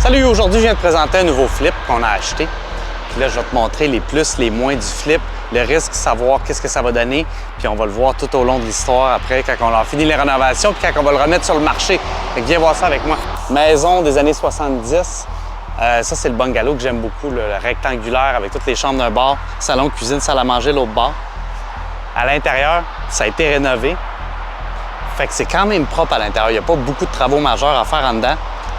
Salut, aujourd'hui je viens de présenter un nouveau flip qu'on a acheté. Puis là, je vais te montrer les plus, les moins du flip, le risque, savoir qu'est-ce que ça va donner. Puis on va le voir tout au long de l'histoire après, quand on aura fini les rénovations, puis quand on va le remettre sur le marché. Fait que viens voir ça avec moi. Maison des années 70. Ça, c'est le bungalow que j'aime beaucoup, le rectangulaire avec toutes les chambres d'un bar, salon, cuisine, salle à manger, l'autre bar. À l'intérieur, ça a été rénové. Fait que c'est quand même propre à l'intérieur. Il n'y a pas beaucoup de travaux majeurs à faire en dedans.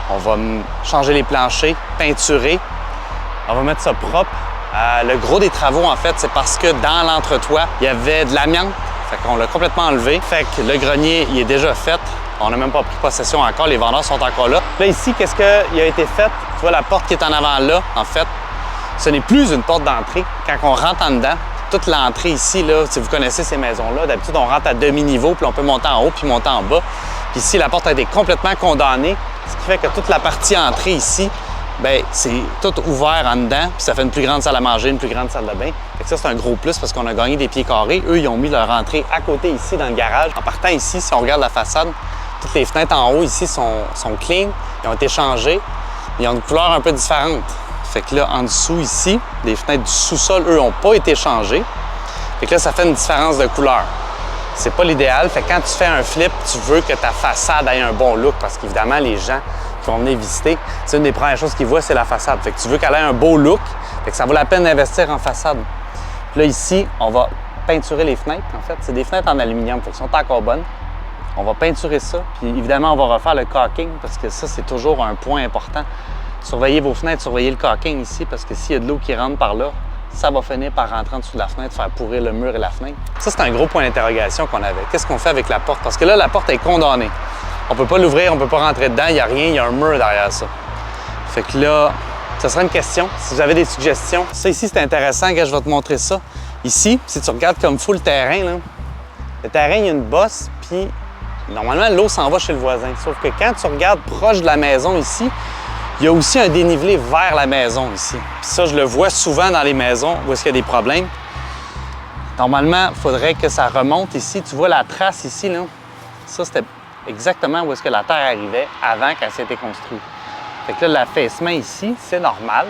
On va changer les planchers, peinturer. On va mettre ça propre. Le gros des travaux, en fait, c'est parce que dans l'entretoit, il y avait de l'amiante. Fait qu'on l'a complètement enlevé. Fait que le grenier, il est déjà fait. On n'a même pas pris possession encore. Les vendeurs sont encore là. Là, ici, qu'est-ce qui a été fait? Tu vois la porte qui est en avant là, en fait, ce n'est plus une porte d'entrée. Quand on rentre en dedans, toute l'entrée ici, là, si vous connaissez ces maisons-là, d'habitude, on rentre à demi-niveau, puis on peut monter en haut, puis monter en bas. Puis ici, la porte a été complètement condamnée, ce qui fait que toute la partie entrée ici, bien, c'est tout ouvert en dedans, puis ça fait une plus grande salle à manger, une plus grande salle de bain. Fait que ça, c'est un gros plus parce qu'on a gagné des pieds carrés. Eux, ils ont mis leur entrée à côté ici, dans le garage. En partant ici, si on regarde la façade, toutes les fenêtres en haut ici sont clean, ils ont été changées. Ils ont une couleur un peu différente. Fait que là, en dessous ici, les fenêtres du sous-sol, eux, n'ont pas été changées. Fait que là, ça fait une différence de couleur. C'est pas l'idéal. Fait que quand tu fais un flip, tu veux que ta façade ait un bon look parce qu'évidemment, les gens qui vont venir visiter, c'est une des premières choses qu'ils voient, c'est la façade. Fait que tu veux qu'elle ait un beau look. Fait que ça vaut la peine d'investir en façade. Puis là, ici, on va peinturer les fenêtres, en fait. C'est des fenêtres en aluminium, fait qu'elles sont encore bonnes. On va peinturer ça. Puis évidemment, on va refaire le caulking parce que ça, c'est toujours un point important. Surveillez vos fenêtres, surveillez le caulking ici parce que s'il y a de l'eau qui rentre par là, ça va finir par rentrer en dessous de la fenêtre, faire pourrir le mur et la fenêtre. Ça, c'est un gros point d'interrogation qu'on avait. Qu'est-ce qu'on fait avec la porte? Parce que là, la porte est condamnée. On ne peut pas l'ouvrir, on ne peut pas rentrer dedans, il n'y a rien, il y a un mur derrière ça. Fait que là, ça sera une question. Si vous avez des suggestions, ça ici, c'est intéressant, je vais te montrer ça. Ici, si tu regardes comme fou le terrain, là, le terrain, il y a une bosse, puis normalement, l'eau s'en va chez le voisin. Sauf que quand tu regardes proche de la maison ici, il y a aussi un dénivelé vers la maison ici. Puis ça, je le vois souvent dans les maisons où est-ce qu'il y a des problèmes. Normalement, il faudrait que ça remonte ici. Tu vois la trace ici, là? Ça, c'était exactement où est-ce que la terre arrivait avant qu'elle s'ait été construite. Fait que là, l'affaissement ici, c'est normal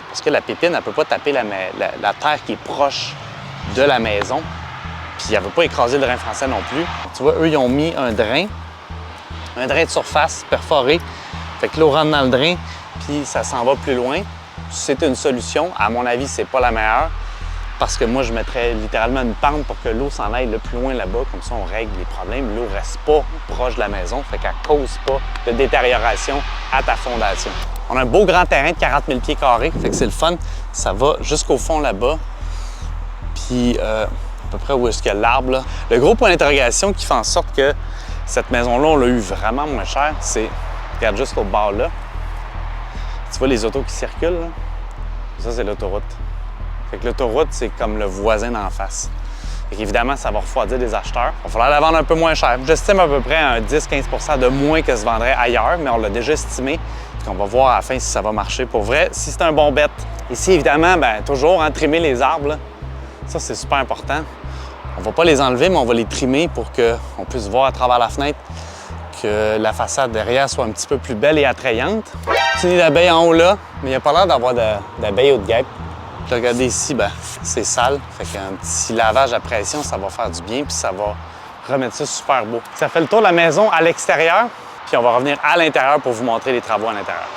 parce que la pépine, elle ne peut pas taper la terre qui est proche de la maison. Puis elle ne veut pas écraser le drain français non plus. Tu vois, eux, ils ont mis un drain de surface perforé. Fait que l'eau rentre dans le drain, puis ça s'en va plus loin. C'est une solution. À mon avis, c'est pas la meilleure parce que moi, je mettrais littéralement une pente pour que l'eau s'en aille le plus loin là-bas. Comme ça, on règle les problèmes. L'eau ne reste pas proche de la maison, fait qu'elle ne cause pas de détérioration à ta fondation. On a un beau grand terrain de 40 000 pieds carrés, fait que c'est le fun. Ça va jusqu'au fond là-bas. Puis, à peu près où est-ce qu'il y a l'arbre, là. Le gros point d'interrogation qui fait en sorte que cette maison-là, on l'a eu vraiment moins cher, c'est... Regarde juste au bord là. Tu vois les autos qui circulent, là? Ça, c'est l'autoroute. Fait que l'autoroute, c'est comme le voisin d'en face. Fait qu'évidemment, ça va refroidir les acheteurs. Il va falloir la vendre un peu moins cher. J'estime à peu près un 10-15 de moins que se vendrait ailleurs, mais on l'a déjà estimé. Puis on va voir à la fin si ça va marcher pour vrai, si c'est un bon bet. Ici, évidemment, bien, toujours, trimer les arbres, là. Ça, c'est super important. On ne va pas les enlever, mais on va les trimer pour qu'on puisse voir à travers la fenêtre que la façade derrière soit un petit peu plus belle et attrayante. Petit nid d'abeilles en haut là, mais il n'y a pas l'air d'avoir d'abeilles ou de guêpes. Puis regardez ici, ben, c'est sale. Fait qu'un petit lavage à pression, ça va faire du bien, puis ça va remettre ça super beau. Ça fait le tour de la maison à l'extérieur, puis on va revenir à l'intérieur pour vous montrer les travaux à l'intérieur.